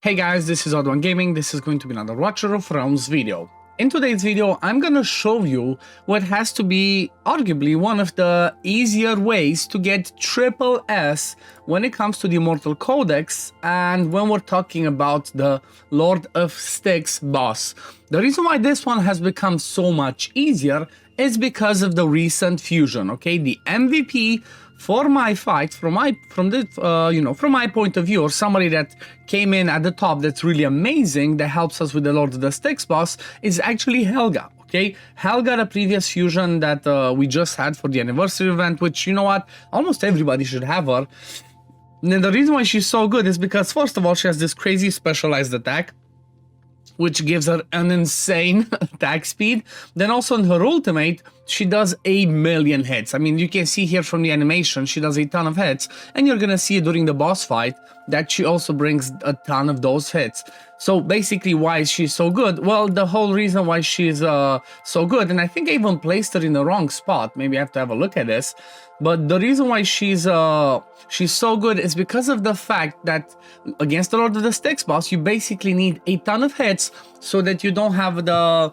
Hey guys, this is OddOneGaming. This is going to be another Watcher of Realms video. In today's video, I'm gonna show you what has to be arguably one of the easier ways to get triple S when it comes to the Immortal Codex and when we're talking about the Lord of Styx boss. The reason why this one has become so much easier is because of the recent fusion, okay? The MVP for my fight, from my point of view, or somebody that came in at the top that's really amazing, that helps us with the Lord of the Styx boss, is actually Helga. Okay, Helga, the previous fusion that we just had for the anniversary event, which, you know what, almost everybody should have her. And the reason why she's so good is because, first of all, she has this crazy specialized attack, which gives her an insane attack speed. Then also in her ultimate, she does 1,000,000 hits. I mean, you can see here from the animation, she does a ton of hits. And you're gonna see during the boss fight that she also brings a ton of those hits. So basically, why is she so good? Well, the whole reason why she's so good, and I think I even placed her in the wrong spot. Maybe I have to have a look at this. But the reason why she's so good is because of the fact that against the Lord of the Styx boss, you basically need a ton of hits so that you don't have the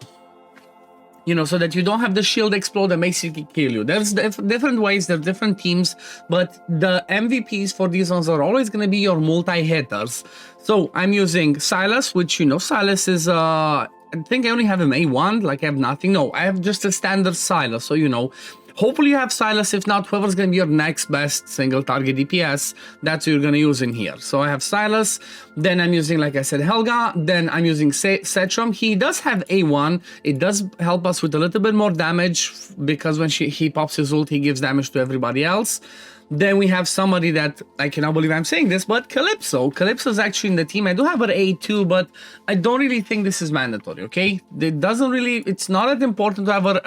shield explode and basically kill you. There's different ways, there's different teams, but the MVPs for these ones are always going to be your multi-hitters. So I'm using Silas, which, Silas is, I think I only have him A1, like I have nothing. No, I have just a standard Silas, so hopefully you have Silas. If not, whoever's going to be your next best single target DPS, that's what you're going to use in here. So I have Silas, then I'm using, like I said, Helga, then I'm using Setchum. He does have A1. It does help us with a little bit more damage because when he pops his ult, he gives damage to everybody else. Then we have somebody that, I cannot believe I'm saying this, but Calypso. Calypso is actually in the team. I do have her A2, but I don't really think this is mandatory, okay? It's not that important to have her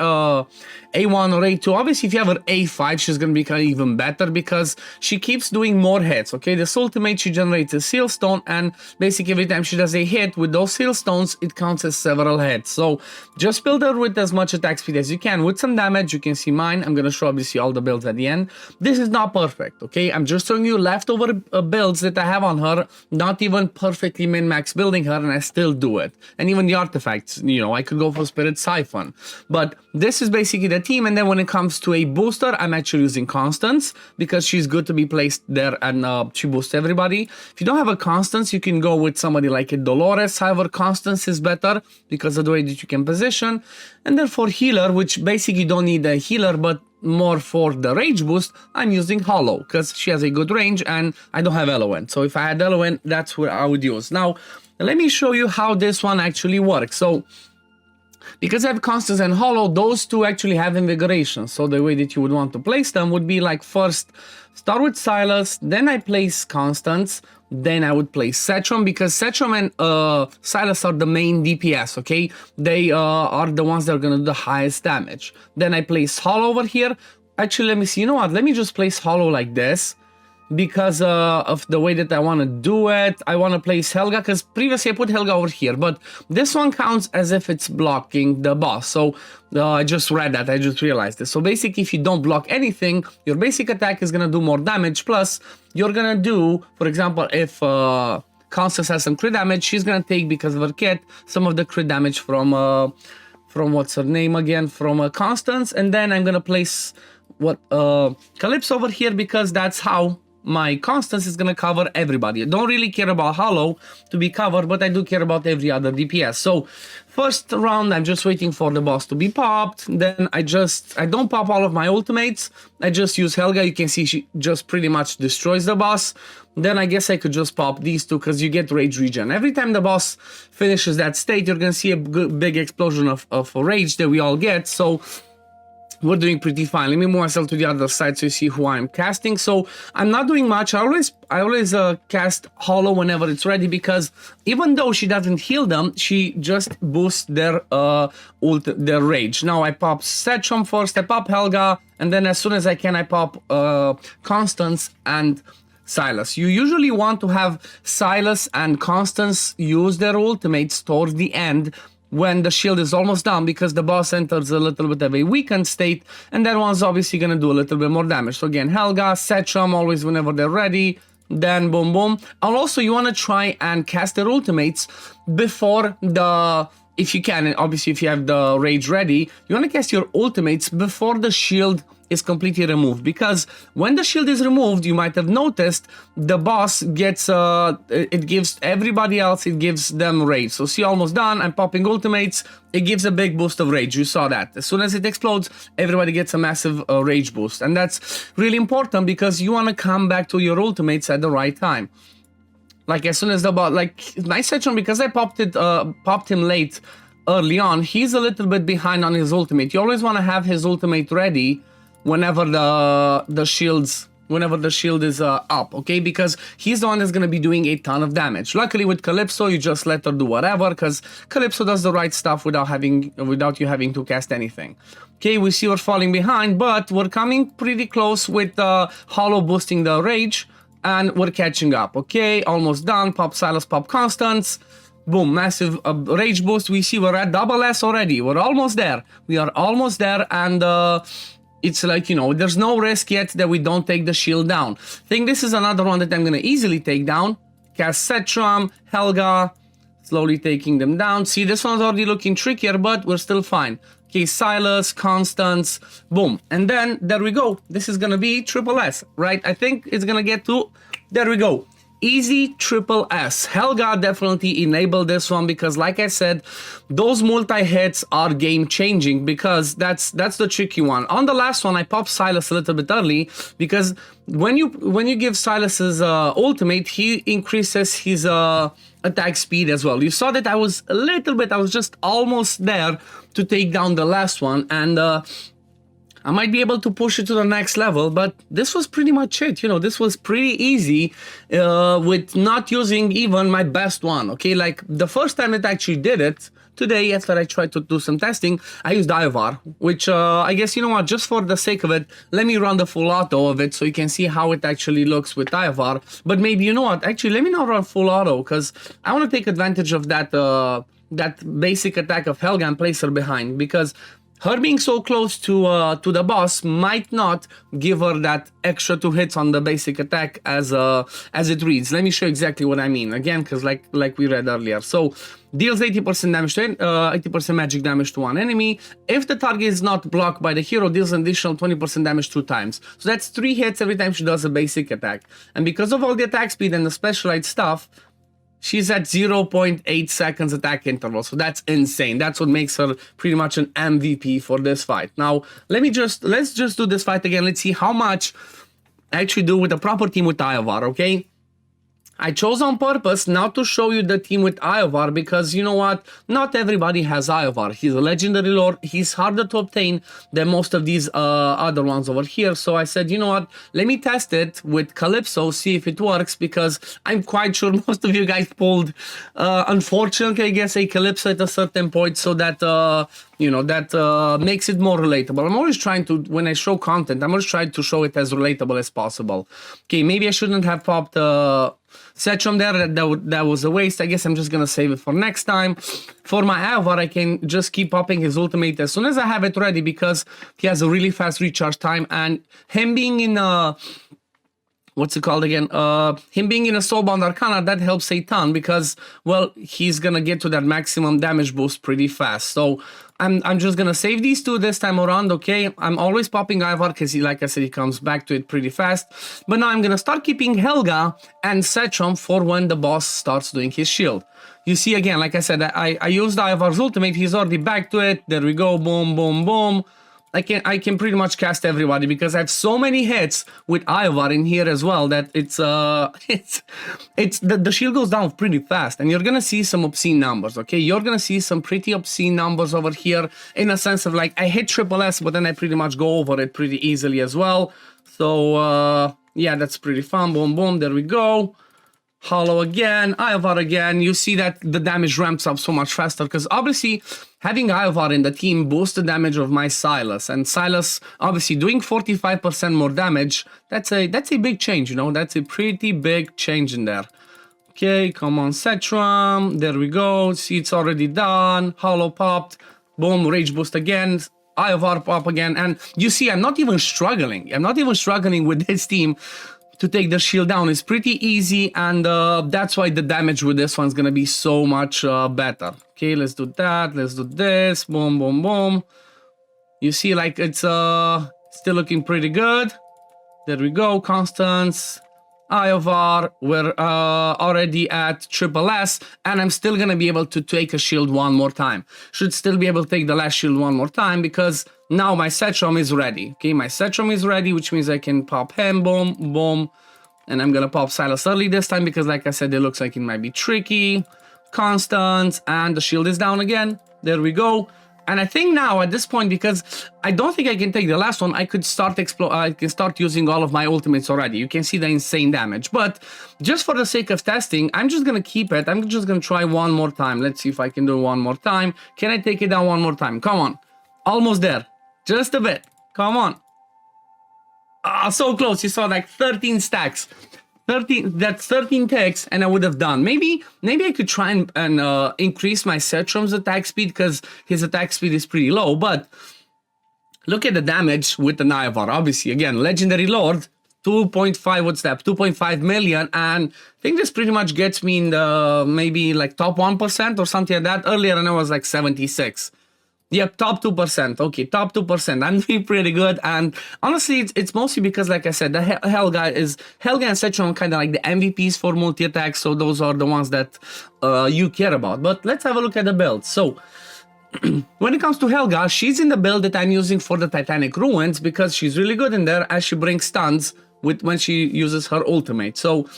A1 or A2. Obviously, if you have her A5, she's going to become even better because she keeps doing more hits, okay? This ultimate, she generates a seal stone, and basically every time she does a hit with those seal stones, it counts as several hits. So just build her with as much attack speed as you can with some damage. You can see mine. I'm going to show obviously all the builds at the end. This is not perfect, okay? I'm just showing you leftover builds that I have on her, not even perfectly min-max building her, and I still do it. And even the artifacts, I could go for Spirit Siphon. But this is basically the team, and then when it comes to a booster, I'm actually using Constance because she's good to be placed there and she boosts everybody. If you don't have a Constance, you can go with somebody like a Dolores. However, Constance is better because of the way that you can position. And then for healer, which basically you don't need a healer, but more for the rage boost, I'm using Hollow because she has a good range and I don't have Eloquent. So if I had Eloquent, that's what I would use. Now, let me show you how this one actually works. So because I have Constance and Hollow, those two actually have Invigoration. So the way that you would want to place them would be like first start with Silas, then I place Constance, then I would place Setchum because Setchum and Silas are the main DPS, okay? They are the ones that are going to do the highest damage. Then I place Hollow over here. Actually, let me see. You know what? Let me just place Hollow like this because of the way that I want to do it. I want to place Helga because previously I put Helga over here, but this one counts as if it's blocking the boss. So I just read that, I just realized this. So basically, if you don't block anything, your basic attack is going to do more damage, plus you're going to do, for example, if Constance has some crit damage, she's going to take, because of her kit, some of the crit damage from what's her name again, from Constance, and then I'm going to place Calypso over here because that's how my Constance is gonna cover everybody. I don't really care about Hollow to be covered, but I do care about every other DPS. So first round, I'm just waiting for the boss to be popped. Then I don't pop all of my ultimates. I just use Helga. You can see she just pretty much destroys the boss. Then I guess I could just pop these two because you get rage regen. Every time the boss finishes that state, you're gonna see a big explosion of rage that we all get. So we're doing pretty fine. Let me move myself to the other side so you see who I'm casting. So I'm not doing much. I always cast Hollow whenever it's ready because even though she doesn't heal them, she just boosts their rage. Now I pop Setchum first, I pop Helga, and then as soon as I can, I pop Constance and Silas. You usually want to have Silas and Constance use their ultimates towards the end when the shield is almost down because the boss enters a little bit of a weakened state, and that one's obviously going to do a little bit more damage. So again, Helga, Setchum, always whenever they're ready, then boom, boom. And also you want to try and cast their ultimates before the, if you can, and obviously if you have the rage ready, you want to cast your ultimates before the shield is completely removed, because when the shield is removed, you might have noticed the boss gets it gives everybody else, it gives them rage. So see, almost done, I'm popping ultimates, it gives a big boost of rage. You saw that as soon as it explodes, everybody gets a massive rage boost, and that's really important because you want to come back to your ultimates at the right time. Like as soon as the boss, like my section, because I popped him late early on, he's a little bit behind on his ultimate. You always want to have his ultimate ready whenever the shield is up, okay? Because he's the one that's gonna be doing a ton of damage. Luckily with Calypso, you just let her do whatever, because Calypso does the right stuff without you having to cast anything. Okay, we see we're falling behind, but we're coming pretty close with Hollow boosting the rage, and we're catching up. Okay, almost done. Pop Silas, pop Constance. Boom, massive rage boost. We see we're at double S already. We're almost there. We are almost there, and it's like, you know, there's no risk yet that we don't take the shield down. I think this is another one that I'm gonna easily take down. Cast Setram, Helga, slowly taking them down. See, this one's already looking trickier, but we're still fine. Okay, Silas, Constance, boom. And then, there we go. This is gonna be triple S, right? I think it's gonna get to, there we go. Easy triple S. Helga definitely enabled this one because, like I said, those multi-hits are game-changing, because that's the tricky one. On the last one, I popped Silas a little bit early because when you give Silas's ultimate, he increases his attack speed as well. You saw that I was just almost there to take down the last one, and I might be able to push it to the next level, but this was pretty much it. You know, this was pretty easy with not using even my best one, okay? Like, the first time it actually did it, today, after I tried to do some testing, I used Ivar, which I guess, you know what, just for the sake of it, let me run the full auto of it so you can see how it actually looks with Ivar. But maybe, you know what, actually, let me not run full auto, because I want to take advantage of that, that basic attack of Helga and place her behind, because her being so close to the boss might not give her that extra 2 hits on the basic attack as it reads. Let me show you exactly what I mean again, because like we read earlier. So deals 80% damage to 80% magic damage to one enemy. If the target is not blocked by the hero, deals an additional 20% damage 2 times. So that's 3 hits every time she does a basic attack. And because of all the attack speed and the specialized stuff, she's at 0.8 seconds attack interval, so that's insane. That's what makes her pretty much an MVP for this fight. Now, let's just do this fight again. Let's see how much I actually do with a proper team with Ivar, okay? I chose on purpose not to show you the team with Ivar because, you know what, not everybody has Ivar. He's a legendary lord, he's harder to obtain than most of these other ones over here. So I said, you know what, let me test it with Calypso, see if it works, because I'm quite sure most of you guys pulled, unfortunately, I guess, a Calypso at a certain point, so that, you know, that makes it more relatable. I'm always trying to, when I show content, I'm always trying to show it as relatable as possible. Okay, maybe I shouldn't have popped Setram there, that was a waste. I guess I'm just gonna save it for next time. For my Ivar, I can just keep popping his ultimate as soon as I have it ready, because he has a really fast recharge time, and him being in a, what's it called again? Him being in a Soulbound Arcana, that helps a ton, because, well, he's gonna get to that maximum damage boost pretty fast. So I'm just gonna save these 2 this time around, okay? I'm always popping Ivar because, like I said, he comes back to it pretty fast. But now I'm gonna start keeping Helga and Setram for when the boss starts doing his shield. You see, again, like I said, I used Ivar's ultimate. He's already back to it. There we go. Boom, boom, boom. I can pretty much cast everybody because I have so many hits with Ivar in here as well that it's the shield goes down pretty fast, and you're gonna see some obscene numbers, okay? You're gonna see some pretty obscene numbers over here, in a sense of, like, I hit triple S, but then I pretty much go over it pretty easily as well. So yeah, that's pretty fun. Boom, boom, there we go. Hollow again, Ivar again. You see that the damage ramps up so much faster because obviously having Ivar in the team boosts the damage of my Silas, and Silas obviously doing 45% more damage. That's a big change, you know. That's a pretty big change in there. Okay, come on, Setram. There we go. See, it's already done. Hollow popped. Boom, rage boost again. Ivar pop again, and you see I'm not even struggling. I'm not even struggling with this team to take the shield down is pretty easy, and that's why the damage with this one's gonna be so much better. Okay, let's do that, let's do this, boom, boom, boom. You see, like, it's still looking pretty good. There we go, Constance, Iovar, we're already at SSS, and I'm still gonna be able to take a shield one more time. Should still be able to take the last shield one more time, because now my Setchum is ready. Okay, my Setchum is ready, which means I can pop him, boom, boom, and I'm gonna pop Silas early this time, because like I said, it looks like it might be tricky. Constance, and the shield is down again. There we go. And I think now at this point, because I don't think I can take the last one, I could start I can start using all of my ultimates already. You can see the insane damage. But just for the sake of testing, I'm just gonna keep it. I'm just gonna try one more time. Let's see if I can do it one more time. Can I take it down one more time? Come on. Almost there. Just a bit. Come on. Ah, so close. You saw like 13 stacks. 13, that's 13 ticks, and I would have done. Maybe I could try and increase my Setchum's attack speed, because his attack speed is pretty low. But look at the damage with the Naivar. Obviously, again, Legendary Lord, 2.5, what's that? 2.5 million, and I think this pretty much gets me in the maybe like top 1% or something like that. Earlier, I know it was like 76. Yep, top 2%. Okay, top 2%. I'm doing pretty good, and honestly, it's mostly because, like I said, the Helga and Setchum kind of like the MVPs for multi-attacks, so those are the ones that you care about. But let's have a look at the build. So, when it comes to Helga, she's in the build that I'm using for the Titanic Ruins, because she's really good in there, as she brings stuns when she uses her ultimate. So,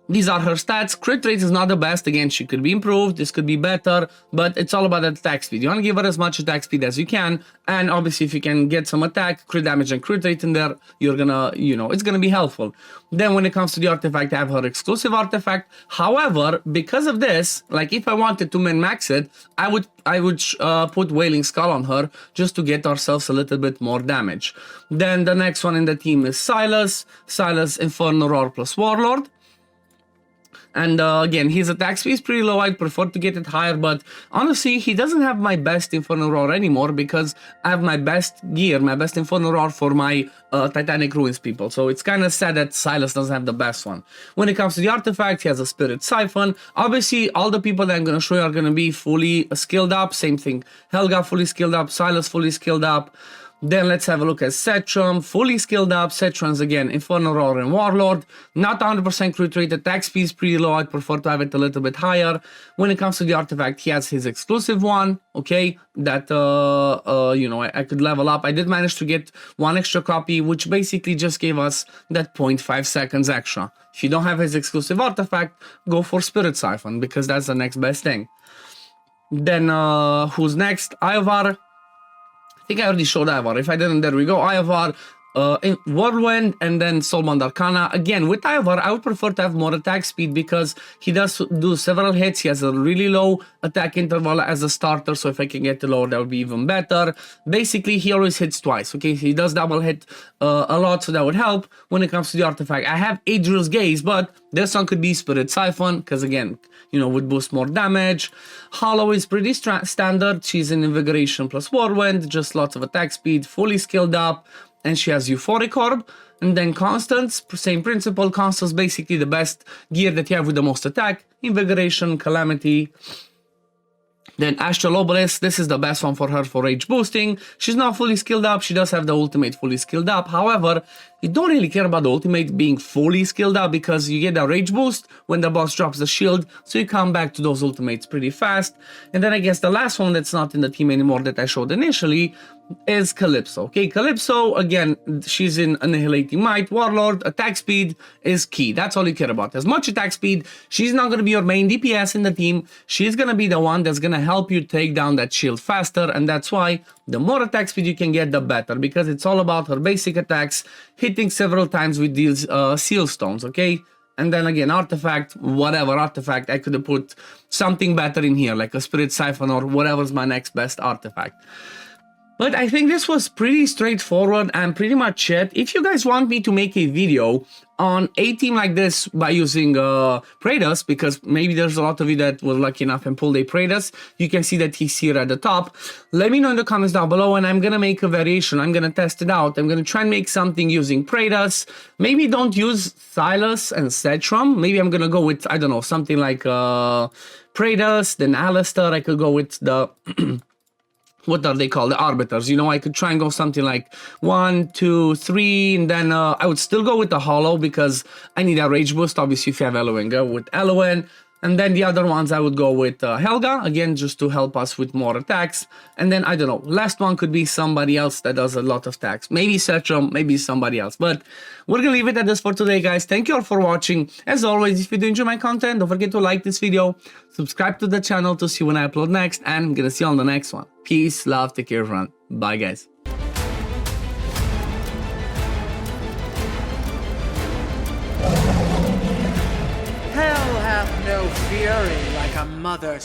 these are her stats. Crit rate is not the best. Again, she could be improved. This could be better, but it's all about attack speed. You want to give her as much attack speed as you can, and obviously if you can get some attack, crit damage, and crit rate in there, you're gonna, it's gonna be helpful. Then when it comes to the artifact, I have her exclusive artifact. However, because of this, like if I wanted to min-max it, I would put Wailing Skull on her just to get ourselves a little bit more damage. Then the next one in the team is Silas. Silas Inferno Roar plus Warlord. And again, his attack speed is pretty low. I'd prefer to get it higher, but honestly, he doesn't have my best Inferno Roar anymore, because I have my best gear, my best Inferno Roar for my Titanic Ruins people. So it's kind of sad that Silas doesn't have the best one. When it comes to the artifact, he has a Spirit Siphon. Obviously, all the people that I'm going to show you are going to be fully skilled up. Same thing. Helga fully skilled up. Silas fully skilled up. Then let's have a look at Setchum, fully skilled up. Setchum's again, Inferno Roar and Warlord. Not 100% crit rate, attack speed is pretty low. I'd prefer to have it a little bit higher. When it comes to the artifact, he has his exclusive one, okay, that, I could level up. I did manage to get one extra copy, which basically just gave us that 0.5 seconds extra. If you don't have his exclusive artifact, go for Spirit Siphon, because that's the next best thing. Then, who's next? Iovar. I think I already showed Iovar. If I didn't, there we go. Iovar, Whirlwind, and then Soulbound Arcana. Again, with Iovar, I would prefer to have more attack speed, because he does do several hits. He has a really low attack interval as a starter, so if I can get the lower, that would be even better. Basically, he always hits twice, okay? He does double hit a lot, so that would help. When it comes to the artifact, I have Adriel's Gaze, but this one could be Spirit Siphon, because again, would boost more damage. Hollow is pretty standard. She's in Invigoration plus Whirlwind, just lots of attack speed, fully skilled up, and she has Euphoric Orb. And then Constance, same principle. Constance basically the best gear that you have with the most attack. Invigoration, Calamity. Then Astral Obelisk, this is the best one for her for rage boosting. She's not fully skilled up, she does have the ultimate fully skilled up. However, you don't really care about the ultimate being fully skilled up, because you get a rage boost when the boss drops the shield, so you come back to those ultimates pretty fast. And then I guess the last one that's not in the team anymore that I showed initially is Calypso. Okay, Calypso, again, she's in Annihilating Might, Warlord, attack speed is key. That's all you care about. As much attack speed, she's not going to be your main DPS in the team. She's going to be the one that's going to help you take down that shield faster, and that's why the more attack speed you can get, the better, because it's all about her basic attacks, hitting several times with these seal stones, okay? And then again, artifact, whatever artifact, I could have put something better in here, like a Spirit Siphon or whatever's my next best artifact. But I think this was pretty straightforward and pretty much it. If you guys want me to make a video on a team like this by using Praetus, because maybe there's a lot of you that were lucky enough and pulled a Praetus, you can see that he's here at the top. Let me know in the comments down below, and I'm gonna make a variation. I'm gonna test it out. I'm gonna try and make something using Praetus. Maybe don't use Silas and Cetrum. Maybe I'm gonna go with, I don't know, something like Praetus, then Alistair. I could go with the what are they called? The arbiters. You know, I could try and go something like 1, 2, 3, and then I would still go with the hollow because I need a rage boost. Obviously, if you have Elowen, go with Elowen. And then the other ones I would go with Helga, again, just to help us with more attacks. And then, I don't know, last one could be somebody else that does a lot of attacks. Maybe Cetrum, maybe somebody else. But we're gonna leave it at this for today, guys. Thank you all for watching. As always, if you do enjoy my content, don't forget to like this video, subscribe to the channel to see when I upload next, and I'm gonna see you on the next one. Peace, love, take care, everyone. Bye, guys. Hell hath no fury like a mother